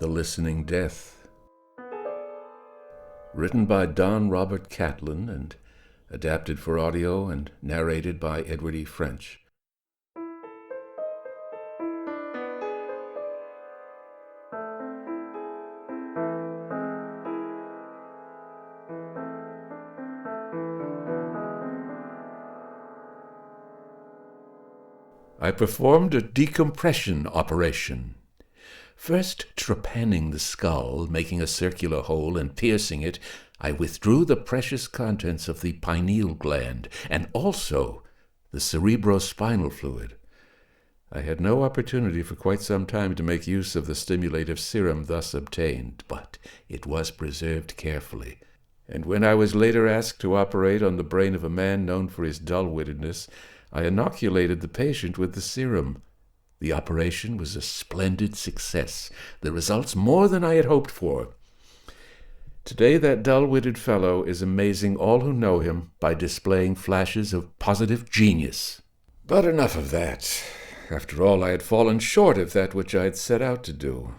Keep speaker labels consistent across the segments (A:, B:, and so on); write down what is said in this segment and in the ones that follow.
A: The Listening Death. Written by Don Robert Catlin and adapted for audio and narrated by Edward E. French. I performed a decompression operation. First trepanning the skull, making a circular hole and piercing it, I withdrew the precious contents of the pineal gland and also the cerebrospinal fluid. I had no opportunity for quite some time to make use of the stimulative serum thus obtained, but it was preserved carefully. And when I was later asked to operate on the brain of a man known for his dull-wittedness, I inoculated the patient with the serum. The operation was a splendid success, the results more than I had hoped for. Today that dull-witted fellow is amazing all who know him by displaying flashes of positive genius. But enough of that. After all, I had fallen short of that which I had set out to do.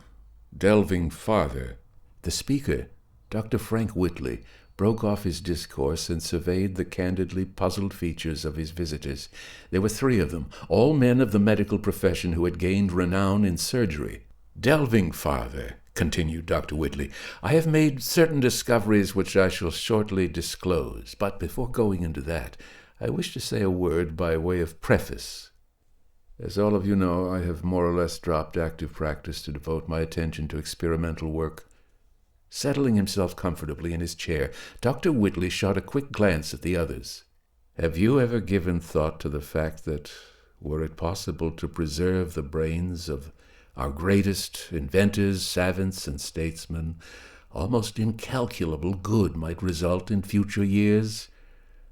A: Delving farther, the speaker, Dr. Frank Whitley, broke off his discourse and surveyed the candidly puzzled features of his visitors. There were 3 of them, all men of the medical profession who had gained renown in surgery. Delving farther, continued Dr. Whitley, I have made certain discoveries which I shall shortly disclose. But before going into that, I wish to say a word by way of preface. As all of you know, I have more or less dropped active practice to devote my attention to experimental work. Settling himself comfortably in his chair, Dr. Whitley shot a quick glance at the others. Have you ever given thought to the fact that, were it possible to preserve the brains of our greatest inventors, savants, and statesmen, almost incalculable good might result in future years?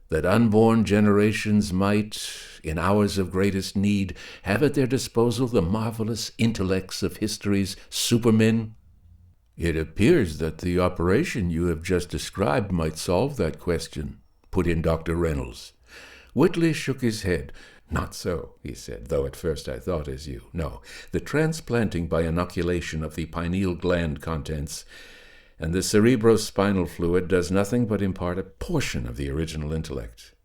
A: That unborn generations might, in hours of greatest need, have at their disposal the marvelous intellects of history's supermen? It appears that the operation you have just described might solve that question, put in Dr. Reynolds. Whitley shook his head. Not so, he said, though at first I thought as you. No, the transplanting by inoculation of the pineal gland contents and the cerebrospinal fluid does nothing but impart a portion of the original intellect.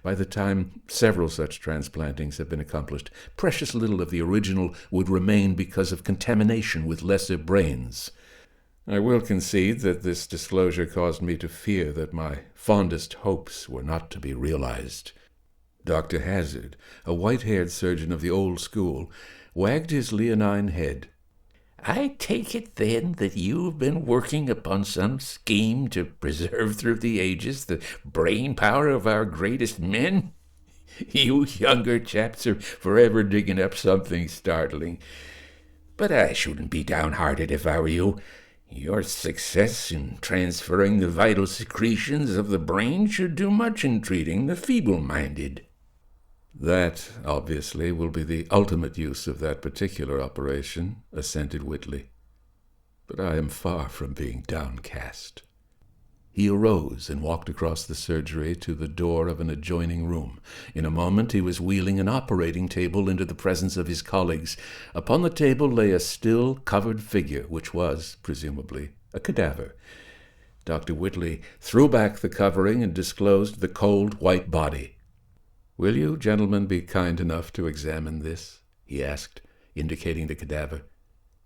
A: By the time several such transplantings have been accomplished, precious little of the original would remain because of contamination with lesser brains. I will concede that this disclosure caused me to fear that my fondest hopes were not to be realized. Dr. Hazard, a white-haired surgeon of the old school, wagged his leonine head. I take it, then, that you've been working upon some scheme to preserve through the ages the brain power of our greatest men? You younger chaps are forever digging up something startling. But I shouldn't be downhearted if I were you. Your success in transferring the vital secretions of the brain should do much in treating the feeble-minded. That, obviously, will be the ultimate use of that particular operation, assented Whitley. But I am far from being downcast. He arose and walked across the surgery to the door of an adjoining room. In a moment he was wheeling an operating table into the presence of his colleagues. Upon the table lay a still, covered figure, which was, presumably, a cadaver. Dr. Whitley threw back the covering and disclosed the cold, white body. "Will you, gentlemen, be kind enough to examine this?" he asked, indicating the cadaver.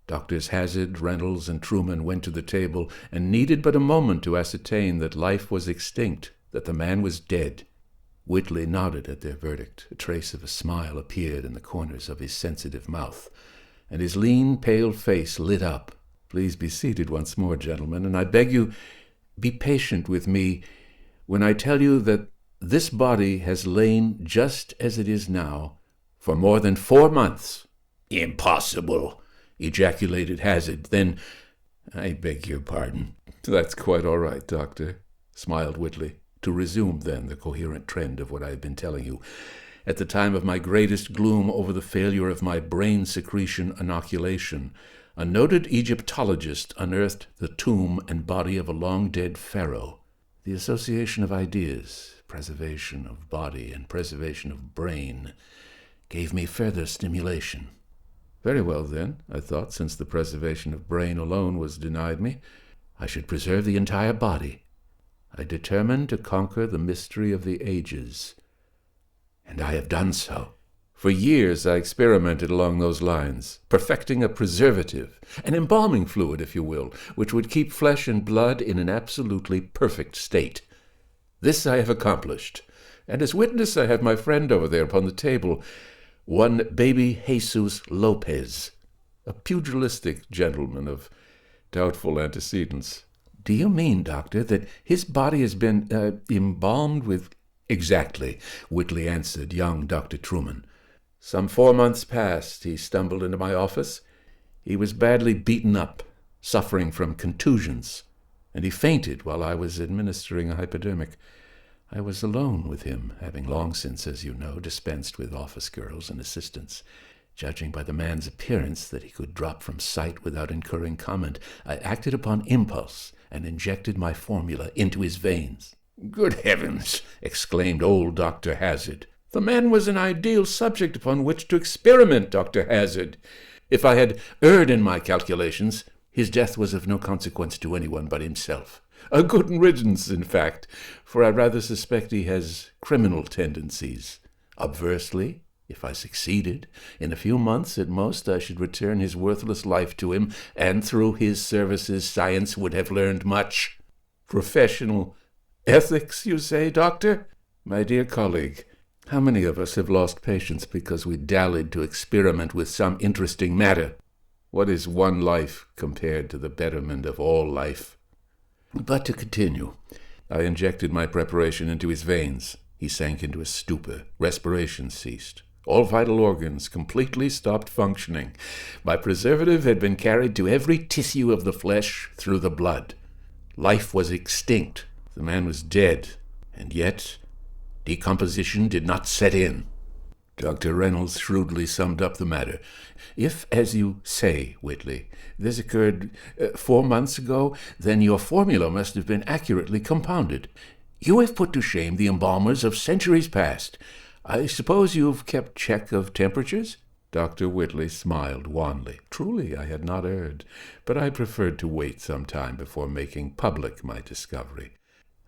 A: Doctors Hazard, Reynolds, and Truman went to the table and needed but a moment to ascertain that life was extinct, that the man was dead. Whitley nodded at their verdict. A trace of a smile appeared in the corners of his sensitive mouth, and his lean, pale face lit up. "Please be seated once more, gentlemen, and I beg you, be patient with me when I tell you that this body has lain just as it is now for more than 4 months." "Impossible!" ejaculated Hazard. Then, "I beg your pardon." "That's quite all right, Doctor," smiled Whitley. "To resume, then, the coherent trend of what I have been telling you. At the time of my greatest gloom over the failure of my brain secretion inoculation, a noted Egyptologist unearthed the tomb and body of a long-dead pharaoh. The association of ideas, preservation of body and preservation of brain, gave me further stimulation. Very well, then, I thought, since the preservation of brain alone was denied me, I should preserve the entire body. I determined to conquer the mystery of the ages, and I have done so. For years I experimented along those lines, perfecting a preservative, an embalming fluid, if you will, which would keep flesh and blood in an absolutely perfect state. This I have accomplished, and as witness I have my friend over there upon the table, one baby Jesus Lopez, a pugilistic gentleman of doubtful antecedents. Do you mean, Doctor, that his body has been embalmed with... Exactly, Whitley answered young Dr. Truman. Some 4 months past, he stumbled into my office. He was badly beaten up, suffering from contusions, and he fainted while I was administering a hypodermic. I was alone with him, having long since, as you know, dispensed with office girls and assistants. Judging by the man's appearance that he could drop from sight without incurring comment, I acted upon impulse and injected my formula into his veins. "Good heavens!" exclaimed old Dr. Hazard. "The man was an ideal subject upon which to experiment, Dr. Hazard. If I had erred in my calculations, his death was of no consequence to anyone but himself. A good riddance, in fact, for I rather suspect he has criminal tendencies. Obversely, if I succeeded, in a few months at most I should return his worthless life to him, and through his services science would have learned much. Professional ethics, you say, Doctor? My dear colleague, how many of us have lost patience because we dallied to experiment with some interesting matter? What is one life compared to the betterment of all life? But to continue, I injected my preparation into his veins. He sank into a stupor. Respiration ceased. All vital organs completely stopped functioning. My preservative had been carried to every tissue of the flesh through the blood. Life was extinct. The man was dead, and yet decomposition did not set in. Dr. Reynolds shrewdly summed up the matter. If, as you say, Whitley, this occurred 4 months ago, then your formula must have been accurately compounded. You have put to shame the embalmers of centuries past. I suppose you've kept check of temperatures? Dr. Whitley smiled wanly. Truly, I had not erred, but I preferred to wait some time before making public my discovery.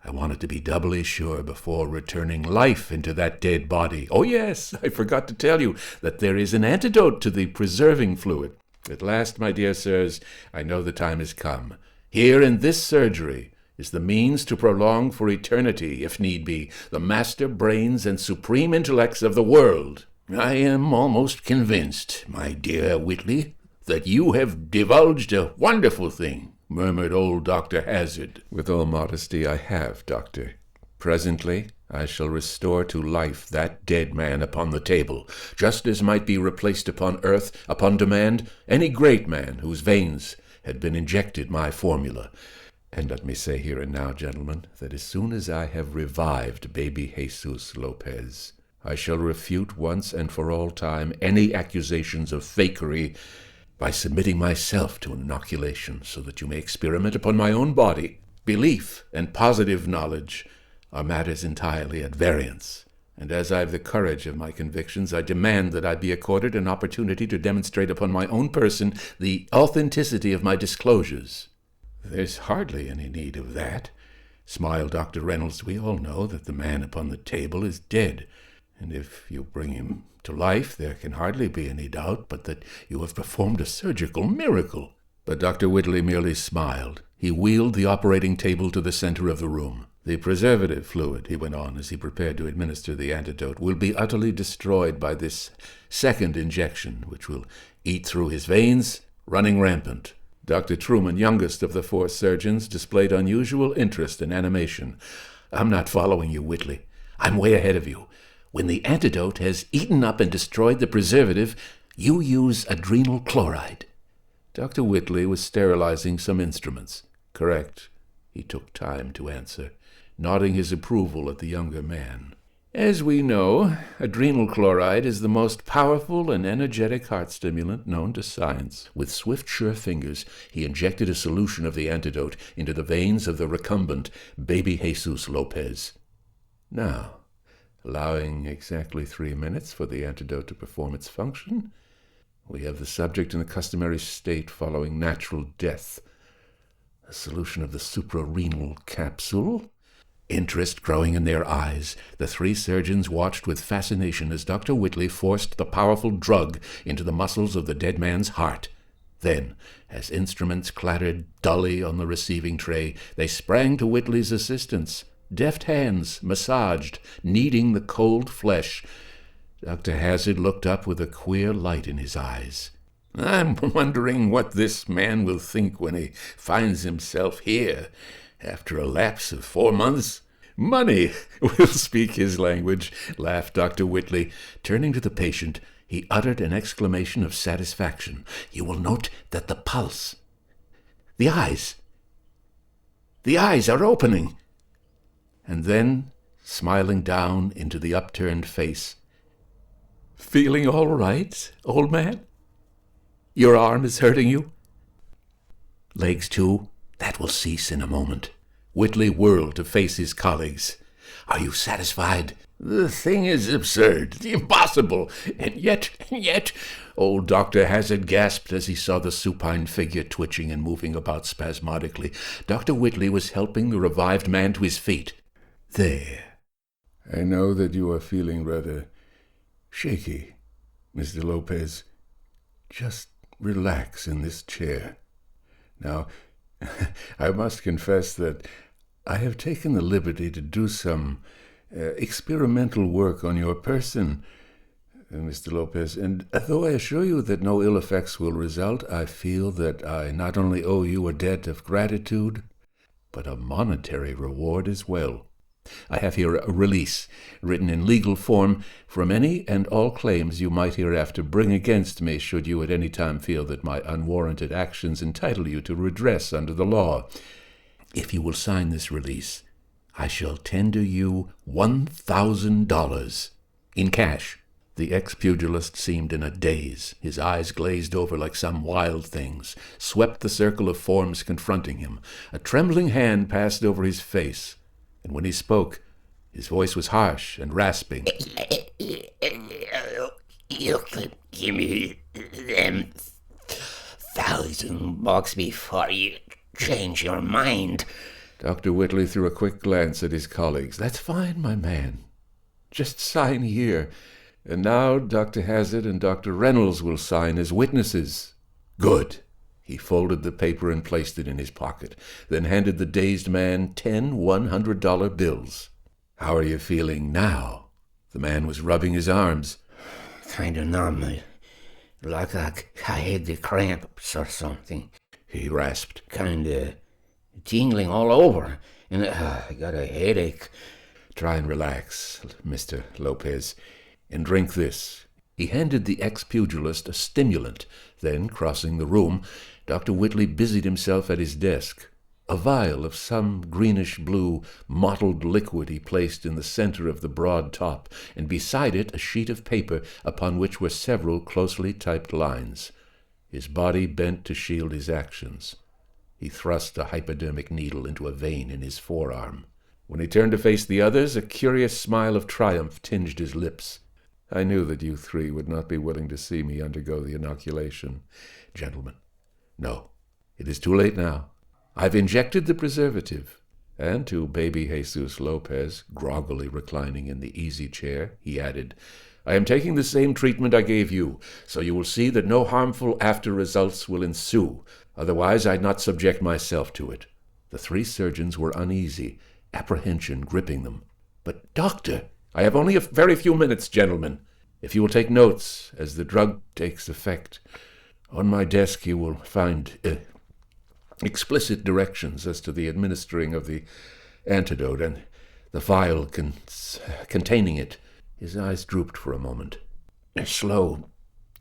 A: I wanted to be doubly sure before returning life into that dead body. Oh, yes, I forgot to tell you that there is an antidote to the preserving fluid. At last, my dear sirs, I know the time has come. Here in this surgery is the means to prolong for eternity, if need be, the master brains and supreme intellects of the world. I am almost convinced, my dear Whitley, that you have divulged a wonderful thing, murmured old Dr. Hazard. With all modesty, I have, Doctor. Presently, I shall restore to life that dead man upon the table, just as might be replaced upon earth, upon demand, any great man whose veins had been injected my formula. And let me say here and now, gentlemen, that as soon as I have revived baby Jesus Lopez, I shall refute once and for all time any accusations of fakery by submitting myself to an inoculation so that you may experiment upon my own body. Belief and positive knowledge are matters entirely at variance, and as I have the courage of my convictions, I demand that I be accorded an opportunity to demonstrate upon my own person the authenticity of my disclosures. There's hardly any need of that, smiled Dr. Reynolds. We all know that the man upon the table is dead, and if you bring him to life, there can hardly be any doubt but that you have performed a surgical miracle. But Dr. Whitley merely smiled. He wheeled the operating table to the center of the room. The preservative fluid, he went on as he prepared to administer the antidote, will be utterly destroyed by this second injection, which will eat through his veins, running rampant. Dr. Truman, youngest of the 4 surgeons, displayed unusual interest and animation. I'm not following you, Whitley. I'm way ahead of you. When the antidote has eaten up and destroyed the preservative, you use adrenal chloride. Dr. Whitley was sterilizing some instruments. Correct. He took time to answer, nodding his approval at the younger man. As we know, adrenal chloride is the most powerful and energetic heart stimulant known to science. With swift, sure fingers, he injected a solution of the antidote into the veins of the recumbent baby Jesus Lopez. Now, allowing exactly 3 minutes for the antidote to perform its function, We have the subject in the customary state following natural death. A solution of the suprarenal capsule. Interest growing in their eyes, the three surgeons watched with fascination as Dr. Whitley forced the powerful drug into the muscles of the dead man's heart. Then, as instruments clattered dully on the receiving tray, they sprang to Whitley's assistance. Deft hands massaged, kneading the cold flesh. Dr. Hazard looked up with a queer light in his eyes. "I'm wondering what this man will think when he finds himself here, after a lapse of 4 months." "Money will speak his language," laughed Dr. Whitley. Turning to the patient, he uttered an exclamation of satisfaction. "You will note that the pulse, the eyes are opening." And then, smiling down into the upturned face, "Feeling all right, old man? Your arm is hurting you?" "Legs too? That will cease in a moment." Whitley whirled to face his colleagues. "Are you satisfied?" "The thing is absurd, impossible, and yet," old Dr. Hazard gasped as he saw the supine figure twitching and moving about spasmodically. Dr. Whitley was helping the revived man to his feet. "There. I know that you are feeling rather shaky, Mr. Lopez. Just relax in this chair. Now, I must confess that I have taken the liberty to do some experimental work on your person, Mr. Lopez, and though I assure you that no ill effects will result, I feel that I not only owe you a debt of gratitude, but a monetary reward as well. I have here a release, written in legal form, from any and all claims you might hereafter bring against me, should you at any time feel that my unwarranted actions entitle you to redress under the law. If you will sign this release, I shall tender you $1,000 in cash." The ex-pugilist seemed in a daze. His eyes glazed over like some wild thing's, swept the circle of forms confronting him. A trembling hand passed over his face, and when he spoke, his voice was harsh and rasping.
B: "You could give me them $1,000 before you change your mind."
A: Dr. Whitley threw a quick glance at his colleagues. "That's fine, my man. Just sign here. And now Dr. Hazard and Dr. Reynolds will sign as witnesses." "Good." He folded the paper and placed it in his pocket, then handed the dazed man 10 $100 bills. "How are you feeling now?" The man was rubbing his arms.
B: "Kind of numb, like I had the cramps or something,"
A: he rasped.
B: "Kind of tingling all over, and I got a headache."
A: "Try and relax, Mr. Lopez, and drink this." He handed the ex-pugilist a stimulant. Then, crossing the room, Dr. Whitley busied himself at his desk. A vial of some greenish-blue, mottled liquid he placed in the center of the broad top, and beside it a sheet of paper upon which were several closely typed lines. His body bent to shield his actions. He thrust a hypodermic needle into a vein in his forearm. When he turned to face the others, a curious smile of triumph tinged his lips. "I knew that you three would not be willing to see me undergo the inoculation, gentlemen. No, it is too late now. I've injected the preservative." And to baby Jesus Lopez, groggily reclining in the easy chair, he added, "I am taking the same treatment I gave you, so you will see that no harmful after results will ensue. Otherwise I'd not subject myself to it." The three surgeons were uneasy, apprehension gripping them. "But, doctor—" "I have only a very few minutes, gentlemen. If you will take notes as the drug takes effect, on my desk you will find explicit directions as to the administering of the antidote and the vial containing it." His eyes drooped for a moment. "A slow,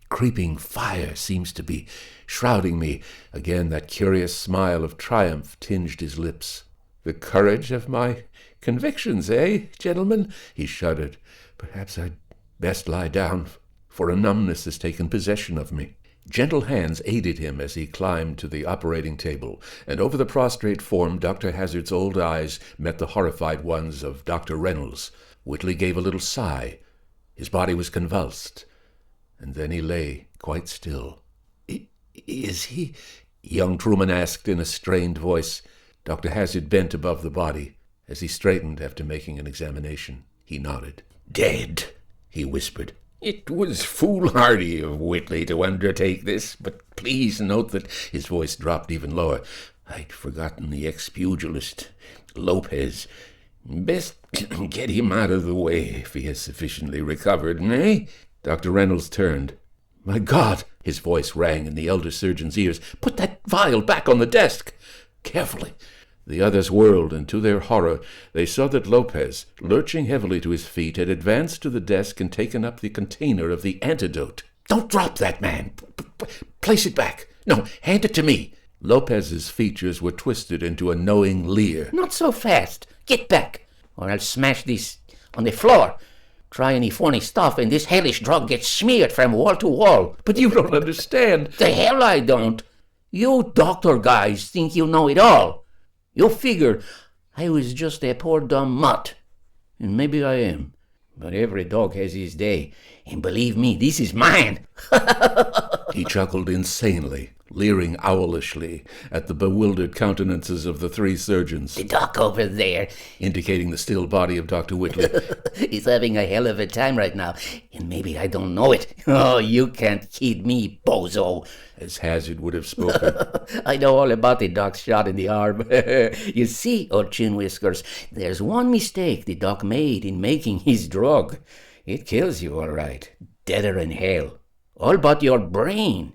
A: creeping fire seems to be shrouding me." Again that curious smile of triumph tinged his lips. "The courage of my convictions, eh, gentlemen?" He shuddered. "Perhaps I'd best lie down, for a numbness has taken possession of me." Gentle hands aided him as he climbed to the operating table, and over the prostrate form Dr. Hazard's old eyes met the horrified ones of Dr. Reynolds. Whitley gave a little sigh. His body was convulsed. and then he lay quite still. Is he? Young Truman asked in a strained voice. Dr. Hazard bent above the body. As he straightened after making an examination, he nodded. Dead, he whispered. It was foolhardy of Whitley to undertake this, but please note that his voice dropped even lower. I'd forgotten the ex-pugilist, Lopez. Best get him out of the way if he has sufficiently recovered, eh? Dr. Reynolds turned. My God, his voice rang in the elder surgeon's ears. Put that vial back on the desk. Carefully. The others whirled, and to their horror, they saw that Lopez, lurching heavily to his feet, had advanced to the desk and taken up the container of the antidote. Don't drop that, man. Place it back. No, hand it to me. Lopez's features were twisted into a knowing leer.
B: Not so fast. Get back, or I'll smash this on the floor. Try any funny stuff, and this hellish drug gets smeared from wall to wall.
A: But you don't understand.
B: The hell I don't. You doctor guys think you know it all. You figure I was just a poor dumb mutt. And maybe I am. But every dog has his day. And believe me, this is mine.
A: He chuckled insanely, leering owlishly at the bewildered countenances of the three surgeons.
B: The doc over there,
A: indicating the still body of Dr. Whitley.
B: He's having a hell of a time right now. And maybe I don't know it. Oh, you can't kid me, bozo.
A: As Hazard would have spoken.
B: I know all about the doc's shot in the arm. You see, old Chin Whiskers, there's one mistake the doc made in making his drug. It kills you, all right. Deader than hell. All but your brain.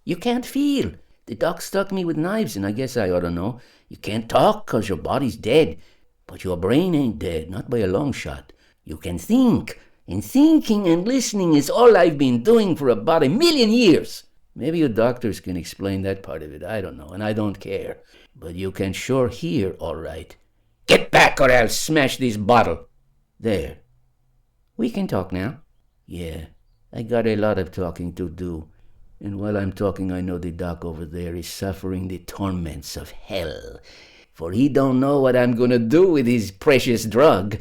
B: You can't feel. The doc stuck me with knives, and I guess I ought to know. You can't talk 'cause your body's dead. But your brain ain't dead, not by a long shot. You can think. And thinking and listening is all I've been doing for about 1,000,000 years. Maybe you doctors can explain that part of it. I don't know, and I don't care. But you can sure hear, all right. Get back or I'll smash this bottle. There. We can talk now. Yeah, I got a lot of talking to do. And while I'm talking, I know the doc over there is suffering the torments of hell. For he don't know what I'm gonna do with his precious drug.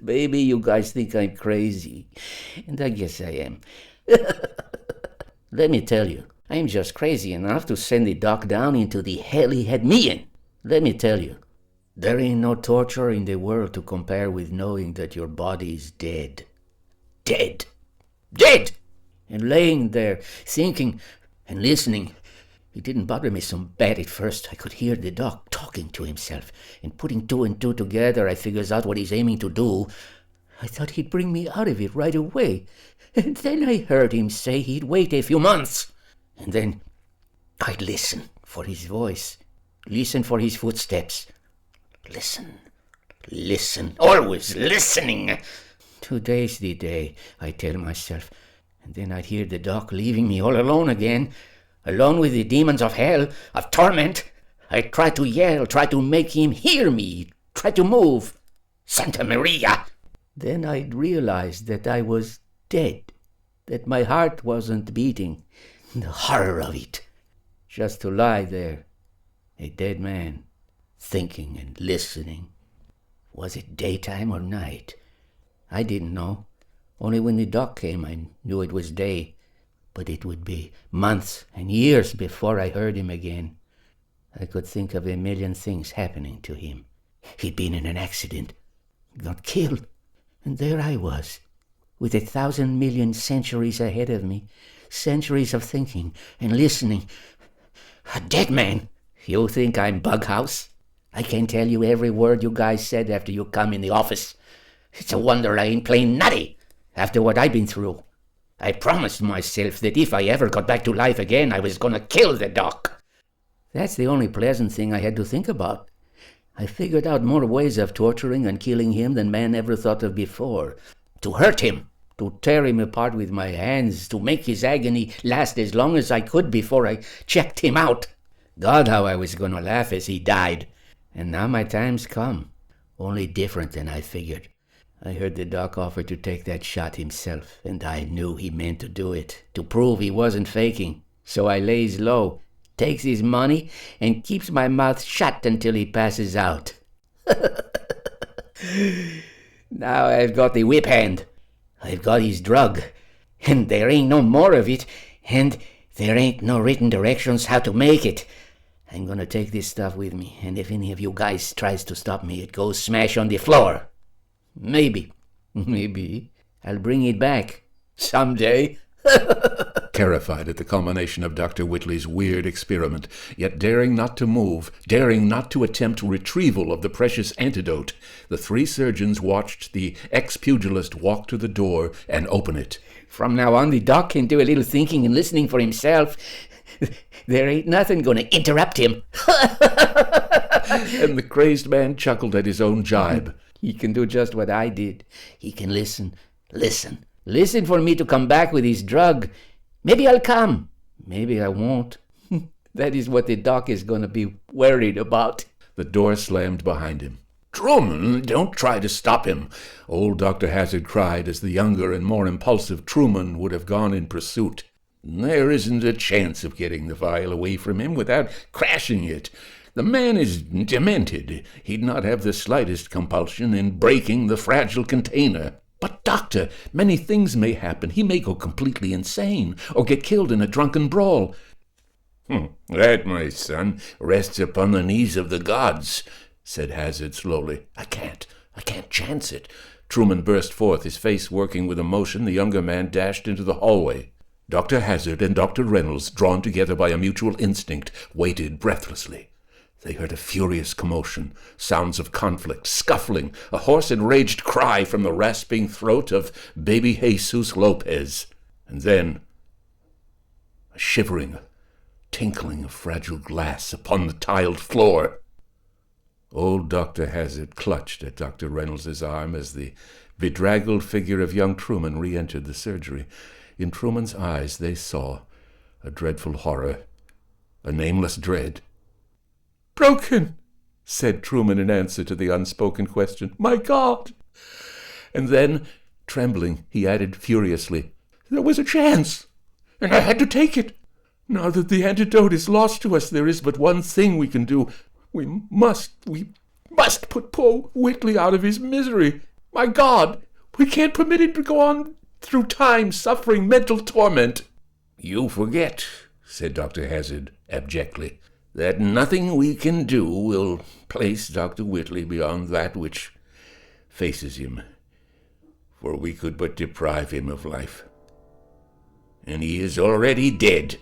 B: Maybe you guys think I'm crazy. And I guess I am. Let me tell you, I'm just crazy enough to send the doc down into the hell he had me in. Let me tell you, there ain't no torture in the world to compare with knowing that your body is dead. Dead! Dead! And laying there, thinking and listening. It didn't bother me so bad at first. I could hear the doc talking to himself, and putting two and two together, I figures out what he's aiming to do. I thought he'd bring me out of it right away. And then I heard him say he'd wait a few months. And then I'd listen for his voice, listen for his footsteps. Listen, listen, always listening. Today's the day, I tell myself. And then I'd hear the doc leaving me all alone again, alone with the demons of hell, of torment. I'd try to yell, try to make him hear me, try to move. Santa Maria! Then I'd realize that I was dead, that my heart wasn't beating. The horror of it. Just to lie there, a dead man, thinking and listening. Was it daytime or night? I didn't know. Only when the doc came, I knew it was day. But it would be months and years before I heard him again. I could think of 1,000,000 things happening to him. He'd been in an accident, got killed, and there I was, with 1,000,000,000 centuries ahead of me, centuries of thinking and listening. A dead man! You think I'm Bughouse? I can tell you every word you guys said after you come in the office. It's a wonder I ain't plain nutty after what I've been through. I promised myself that if I ever got back to life again, I was gonna kill the doc. That's the only pleasant thing I had to think about. I figured out more ways of torturing and killing him than man ever thought of before. To hurt him, to tear him apart with my hands, to make his agony last as long as I could before I checked him out. God, how I was gonna laugh as he died. And now my time's come, only different than I figured. I heard the doc offer to take that shot himself, and I knew he meant to do it, to prove he wasn't faking. So I lays low, takes his money, and keeps my mouth shut until he passes out. Now I've got the whip hand. I've got his drug, and there ain't no more of it, and there ain't no written directions how to make it. I'm gonna take this stuff with me, and if any of you guys tries to stop me, it goes smash on the floor. Maybe I'll bring it back someday.
A: Terrified at the culmination of Dr. Whitley's weird experiment, yet daring not to move, daring not to attempt retrieval of the precious antidote, the three surgeons watched the ex-pugilist walk to the door and open it.
B: From now on, the doc can do a little thinking and listening for himself. There ain't nothing gonna interrupt him.
A: And the crazed man chuckled at his own jibe.
B: He can do just what I did. He can listen for me to come back with his drug. Maybe I'll come. Maybe I won't. That is what the doc is going to be worried about.
A: The door slammed behind him. Truman, don't try to stop him, old Dr. Hazard cried as the younger and more impulsive Truman would have gone in pursuit. There isn't a chance of getting the vial away from him without crashing it. The man is demented. He'd not have the slightest compulsion in breaking the fragile container. But, Doctor, many things may happen. He may go completely insane, or get killed in a drunken brawl. That, my son, rests upon the knees of the gods, said Hazard slowly. I can't chance it. Truman burst forth, his face working with emotion. The younger man dashed into the hallway. Dr. Hazard and Dr. Reynolds, drawn together by a mutual instinct, waited breathlessly. They heard a furious commotion, sounds of conflict, scuffling, a hoarse enraged cry from the rasping throat of baby Jesus Lopez. And then a shivering, tinkling of fragile glass upon the tiled floor. Old Dr. Hazard clutched at Dr. Reynolds' arm as the bedraggled figure of young Truman re-entered the surgery. In Truman's eyes they saw a dreadful horror, a nameless dread. Broken, said Truman in answer to the unspoken question. My God! And then, trembling, he added furiously, There was a chance, and I had to take it. Now that the antidote is lost to us, there is but one thing we can do. We must put poor Whitley out of his misery. My God, we can't permit him to go on through time suffering mental torment. You forget, said Dr. Hazard abjectly, that nothing we can do will place Dr. Whitley beyond that which faces him, for we could but deprive him of life. And he is already dead.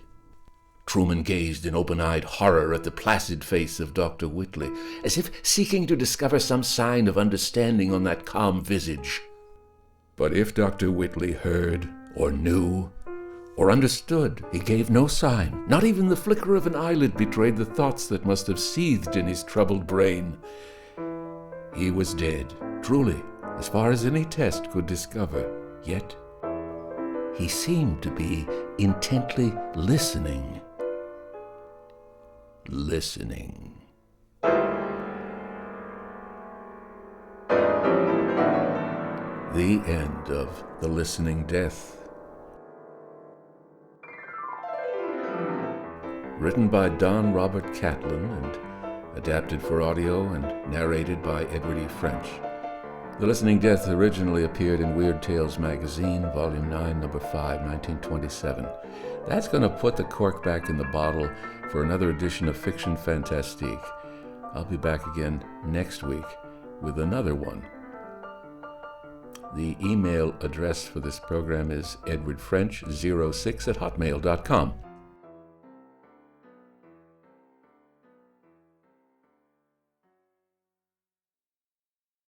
A: Truman gazed in open-eyed horror at the placid face of Dr. Whitley, as if seeking to discover some sign of understanding on that calm visage. But if Dr. Whitley heard, or knew, or understood, he gave no sign. Not even the flicker of an eyelid betrayed the thoughts that must have seethed in his troubled brain. He was dead, truly, as far as any test could discover. Yet he seemed to be intently listening. Listening. The end of The Listening Death. Written by Don Robert Catlin and adapted for audio and narrated by Edward E. French. The Listening Death originally appeared in Weird Tales magazine, Volume 9, Number 5, 1927. That's going to put the cork back in the bottle for another edition of Fiction Fantastique. I'll be back again next week with another one. The email address for this program is edwardfrench06@hotmail.com.